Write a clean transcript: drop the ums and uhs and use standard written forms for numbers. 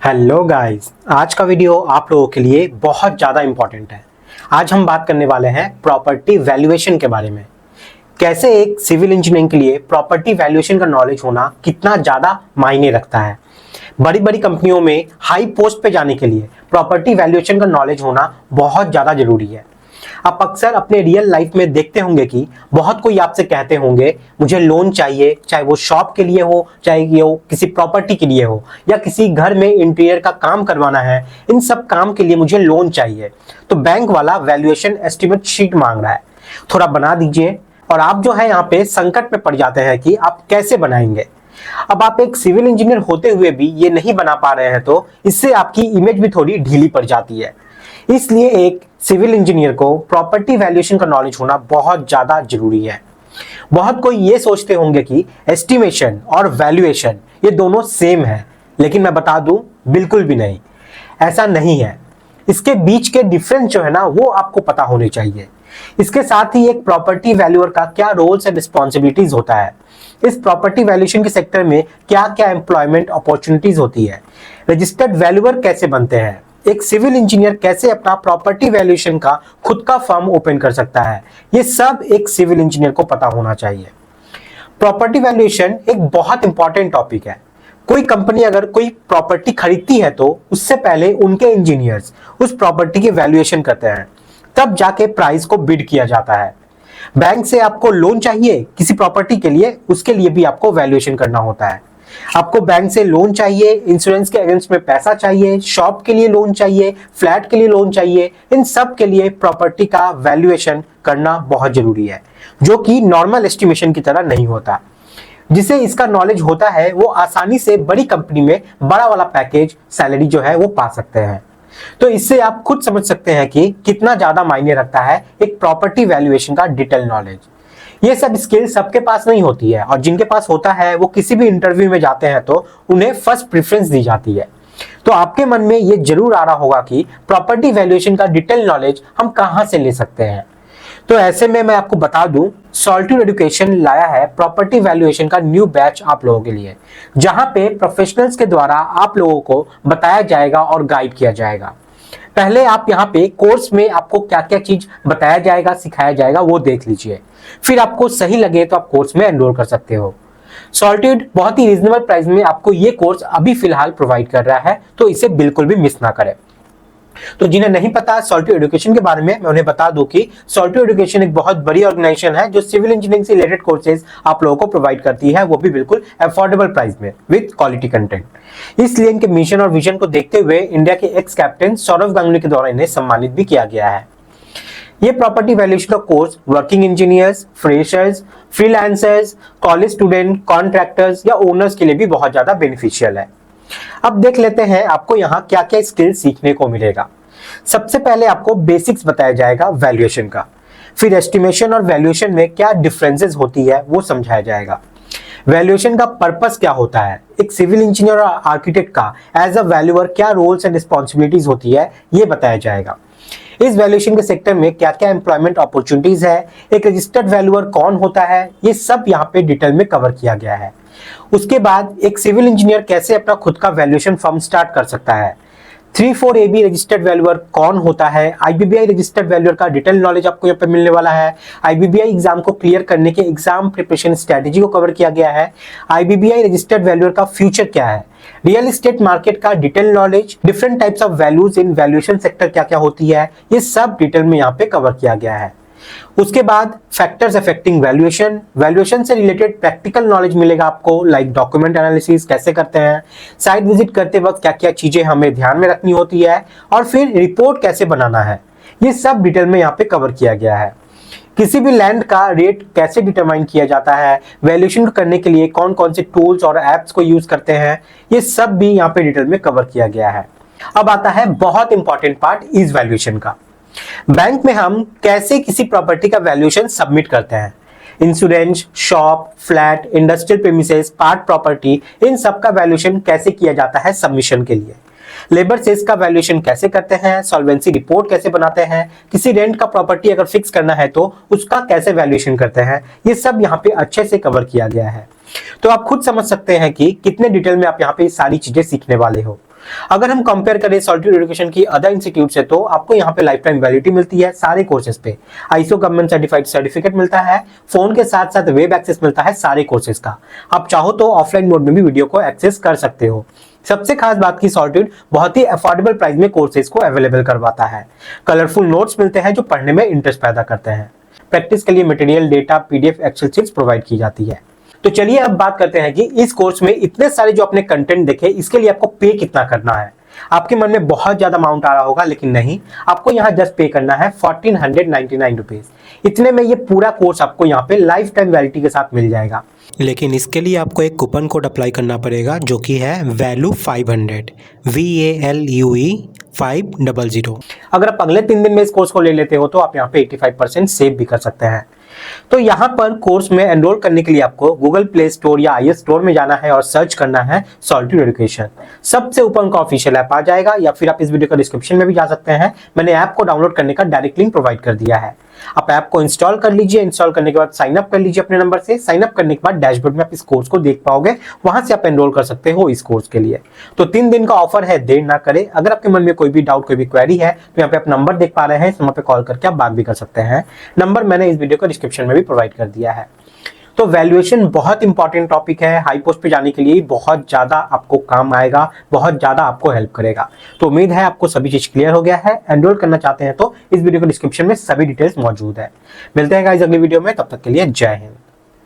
Hello guys, आज का video आप लोगों के लिए बहुत ज़्यादा इम्पोर्टेंट है। आज हम बात करने वाले हैं प्रॉपर्टी वैल्यूएशन के बारे में। कैसे एक सिविल इंजीनियरिंग के लिए प्रॉपर्टी वैल्यूएशन का नॉलेज होना कितना ज़्यादा मायने रखता है। बड़ी बड़ी कंपनियों में हाई पोस्ट पे जाने के लिए प्रॉपर्टी वैल्यूएशन का नॉलेज होना बहुत ज़्यादा जरूरी है। आप अक्सर अपने रियल लाइफ में देखते होंगे कि बहुत कोई आपसे कहते होंगे मुझे लोन चाहिए, चाहे वो शॉप के लिए हो, चाहे वो किसी प्रॉपर्टी के लिए हो, या किसी घर में इंटीरियर का काम करवाना है, इन सब काम के लिए मुझे लोन चाहिए। तो बैंक वाला वैल्यूएशन एस्टिमेट शीट मांग रहा है, थोड़ा बना दीजिए। और आप जो है यहाँ पे संकट में पड़ जाते हैं कि आप कैसे बनाएंगे। अब आप एक सिविल इंजीनियर होते हुए भी ये नहीं बना पा रहे हैं तो इससे आपकी इमेज भी थोड़ी ढीली पड़ जाती है। इसलिए एक सिविल इंजीनियर को प्रॉपर्टी वैल्यूएशन का नॉलेज होना बहुत ज्यादा जरूरी है। बहुत कोई ये सोचते होंगे कि एस्टिमेशन और वैल्यूएशन ये दोनों सेम है, लेकिन मैं बता दूं बिल्कुल भी नहीं, ऐसा नहीं है। इसके बीच के डिफरेंस जो है ना वो आपको पता होने चाहिए। इसके साथ ही एक प्रॉपर्टी वैल्यूअर का क्या रोल्स एंड रिस्पॉन्सिबिलिटीज होता है, इस प्रॉपर्टी वैल्यूएशन के सेक्टर में क्या क्या एम्प्लॉयमेंट अपॉर्चुनिटीज होती है, रजिस्टर्ड वैल्यूअर कैसे बनते हैं, एक सिविल इंजीनियर कैसे अपना प्रॉपर्टी वैल्यूएशन का खुद का फर्म ओपन कर सकता है, ये सब एक सिविल इंजीनियर को पता होना चाहिए। प्रॉपर्टी वैल्यूएशन एक बहुत इंपॉर्टेंट टॉपिक है। कोई कंपनी अगर कोई प्रॉपर्टी खरीदती है तो उससे पहले उनके इंजीनियर्स उस प्रॉपर्टी की वैल्यूएशन करते हैं, तब जाके प्राइस को बिड किया जाता है। बैंक से आपको लोन चाहिए किसी प्रॉपर्टी के लिए, उसके लिए भी आपको वैल्यूएशन करना होता है। आपको बैंक से लोन चाहिए, इंश्योरेंस के अगेंस्ट में पैसा चाहिए, शॉप के लिए लोन चाहिए, फ्लैट के लिए लोन चाहिए, इन सब के लिए प्रॉपर्टी का वैल्यूएशन करना बहुत जरूरी है, जो कि नॉर्मल एस्टिमेशन की तरह नहीं होता। जिसे इसका नॉलेज होता है वो आसानी से बड़ी कंपनी में बड़ा वाला पैकेज सैलरी जो है वो पा सकते हैं। तो इससे आप खुद समझ सकते हैं कि कितना ज्यादा मायने रखता है एक प्रॉपर्टी वैल्यूएशन का डिटेल नॉलेज। ये सब स्किल सबके पास नहीं होती है, और जिनके पास होता है वो किसी भी इंटरव्यू में जाते हैं तो उन्हें फर्स्ट प्रेफरेंस दी जाती है। तो आपके मन में ये जरूर आ रहा होगा कि प्रॉपर्टी वैल्यूएशन का डिटेल नॉलेज हम कहां से ले सकते हैं। तो ऐसे में मैं आपको बता दूं, सॉल्ट्यूड एजुकेशन लाया है प्रॉपर्टी वैल्यूएशन का न्यू बैच आप लोगों के लिए, जहां पे प्रोफेशनल्स के द्वारा आप लोगों को बताया जाएगा और गाइड किया जाएगा। पहले आप यहाँ पे कोर्स में आपको क्या क्या चीज बताया जाएगा, सिखाया जाएगा, वो देख लीजिए। फिर आपको सही लगे तो आप कोर्स में एनरोल कर सकते हो। सॉल्ट्यूड बहुत ही रीजनेबल प्राइस में आपको ये कोर्स अभी फिलहाल प्रोवाइड कर रहा है, तो इसे बिल्कुल भी मिस ना करें। तो जिन्हें नहीं पता सॉल्ट्यूड एजुकेशन के बारे में, मैं उन्हें बता दूं कि सॉल्ट्यूड एजुकेशन एक बहुत बड़ी ऑर्गेनाइजेशन है जो सिविल इंजीनियरिंग से रिलेटेड कोर्सेज आप लोगों को प्रोवाइड करती है, वो भी बिल्कुल अफोर्डेबल प्राइस में विद क्वालिटी कंटेंट। इसलिए इनके मिशन और विजन को देखते हुए इंडिया के एक्स कैप्टन सौरव गांगुली के द्वारा इन्हें सम्मानित भी किया गया है। ये प्रॉपर्टी वैल्यूएशन का course working engineers, freshers, freelancers, college student, contractors या ओनर्स के लिए भी बहुत ज्यादा बेनिफिशियल है। अब देख लेते हैं आपको यहाँ क्या क्या स्किल सीखने को मिलेगा। सबसे पहले आपको बेसिक्स बताया जाएगा वैल्यूएशन का, फिर एस्टिमेशन और वैल्यूएशन में क्या डिफरेंसेस होती है वो समझाया जाएगा। वैल्यूएशन का पर्पस क्या होता है, एक सिविल इंजीनियर और आर्किटेक्ट का एज अ वैल्यूअर क्या रोल्स एंड रिस्पॉन्सिबिलिटीज होती है ये बताया जाएगा। इस वैल्यूएशन के सेक्टर में क्या क्या एम्प्लॉयमेंट अपॉर्चुनिटीज है, एक रजिस्टर्ड वैल्यूअर कौन होता है, ये सब यहाँ पे डिटेल में कवर किया गया है। उसके बाद एक सिविल इंजीनियर कैसे अपना खुद का वैल्यूएशन फर्म स्टार्ट कर सकता है, 34AB रजिस्टर्ड वैल्यूअर कौन होता है, IBBI रजिस्टर्ड वैल्यूअर का डिटेल नॉलेज आपको यहाँ पे मिलने वाला है। IBBI एग्जाम को क्लियर करने के एग्जाम प्रिपरेशन स्ट्रेटेजी को कवर किया गया है। IBBI रजिस्टर्ड वैल्यूअर का फ्यूचर क्या है, रियल एस्टेट मार्केट का detail knowledge, different types of values in valuation sector क्या क्या होती है, ये सब डिटेल में यहाँ पे कवर किया गया है। उसके बाद फैक्टर्स अफेक्टिंग वैल्यूएशन, वैल्यूएशन से रिलेटेड प्रैक्टिकल नॉलेज मिलेगा आपको, लाइक डॉक्यूमेंट एनालिसिस कैसे करते हैं, साइट विजिट करते वक्त क्या क्या चीजें हमें ध्यान में रखनी होती है, और फिर रिपोर्ट कैसे बनाना है, ये सब डिटेल में यहाँ पे कवर किया गया है। किसी भी लैंड का रेट कैसे डिटरमाइन किया जाता है, वैल्यूएशन करने के लिए कौन कौन से टूल्स और एप्स को यूज करते हैं, ये सब भी यहाँ पे डिटेल में कवर किया गया है। अब आता है बहुत इंपॉर्टेंट पार्ट इस वैल्यूएशन का। बैंक में हम कैसे किसी प्रॉपर्टी का वैल्यूएशन सबमिट करते हैं, insurance, shop, flat, industrial premises, part property, इन सब का वैल्यूएशन कैसे किया जाता है सबमिशन के लिए। लेबर सेस का वैल्यूएशन कैसे करते हैं, सॉल्वेंसी रिपोर्ट कैसे बनाते हैं, किसी रेंट का प्रॉपर्टी अगर फिक्स करना है तो उसका कैसे वैल्यूएशन करते हैं, ये सब यहाँ पे अच्छे से कवर किया गया है। तो आप खुद समझ सकते हैं कि कितने डिटेल में आप यहाँ पे सारी चीजें सीखने वाले हो। अगर हम कंपेयर करें सॉलिट्यूड एजुकेशन की अदर इंस्टीट्यूट से तो आपको यहाँ पे लाइफ टाइम वैलिडिटी मिलती है सारे कोर्सेज पे, आईएसओ गवर्नमेंट सर्टिफाइड सर्टिफिकेट मिलता है, फोन के साथ साथ वेब एक्सेस मिलता है सारे कोर्सेज का। आप चाहो तो ऑफलाइन मोड में भी वीडियो को एक्सेस कर सकते हो। सबसे खास बात की सॉलिट्यूड बहुत ही अफोर्डेबल प्राइस में कोर्सेज को अवेलेबल करवाता है। कलरफुल नोट्स मिलते हैं जो पढ़ने में इंटरेस्ट पैदा करते हैं। प्रैक्टिस के लिए material, data, PDF, Excel sheets provide की जाती है। तो चलिए अब बात करते हैं कि इस कोर्स में इतने सारे जो आपने कंटेंट देखे इसके लिए आपको पे कितना करना है। आपके मन में बहुत ज्यादा अमाउंट आ रहा होगा, लेकिन नहीं, आपको यहाँ जस्ट पे करना है 1499 रुपीज। इतने में ये पूरा कोर्स आपको यहाँ पे लाइफ टाइम वैलिडिटी के साथ मिल जाएगा। लेकिन इसके लिए आपको एक कूपन कोड अप्लाई करना पड़ेगा जो कि है वैल्यू 500 VALUE 500। अगर आप अगले 3 दिन में इस कोर्स को ले लेते हो तो आप यहाँ पे 85% सेव भी कर सकते हैं। तो यहाँ पर कोर्स में एनरोल करने के लिए आपको गूगल प्ले स्टोर या iOS स्टोर में जाना है और सर्च करना है सॉलिट्यूड एजुकेशन। सबसे ऊपर उनका ऑफिशियल ऐप आ जाएगा, या फिर आप इस वीडियो का डिस्क्रिप्शन में भी जा सकते हैं। मैंने ऐप को डाउनलोड करने का डायरेक्ट लिंक प्रोवाइड कर दिया है। आप ऐप को इंस्टॉल कर लीजिए। इंस्टॉल करने के बाद साइन अप कर लीजिए अपने नंबर से। साइन अप करने के बाद डैशबोर्ड में आप इस कोर्स को देख पाओगे, वहां से आप एनरोल कर सकते हो इस कोर्स के लिए। तो 3 दिन का ऑफर है, देर ना करें। अगर आपके मन में कोई भी डाउट, कोई भी क्वेरी है तो यहाँ पे आप नंबर देख पा रहे हैं, इस नंबर पे कॉल करके आप बात भी कर सकते हैं। नंबर मैंने इस वीडियो को डिस्क्रिप्शन में भी प्रोवाइड कर दिया है। तो वैल्यूएशन बहुत इंपॉर्टेंट टॉपिक है। हाई पोस्ट पे जाने के लिए बहुत ज्यादा आपको काम आएगा, बहुत ज्यादा आपको हेल्प करेगा। तो उम्मीद है आपको सभी चीज क्लियर हो गया है। एनरोल करना चाहते हैं तो इस वीडियो के डिस्क्रिप्शन में सभी डिटेल्स मौजूद है। मिलते हैं गाइस अगली वीडियो में, तब तक के लिए जय हिंद।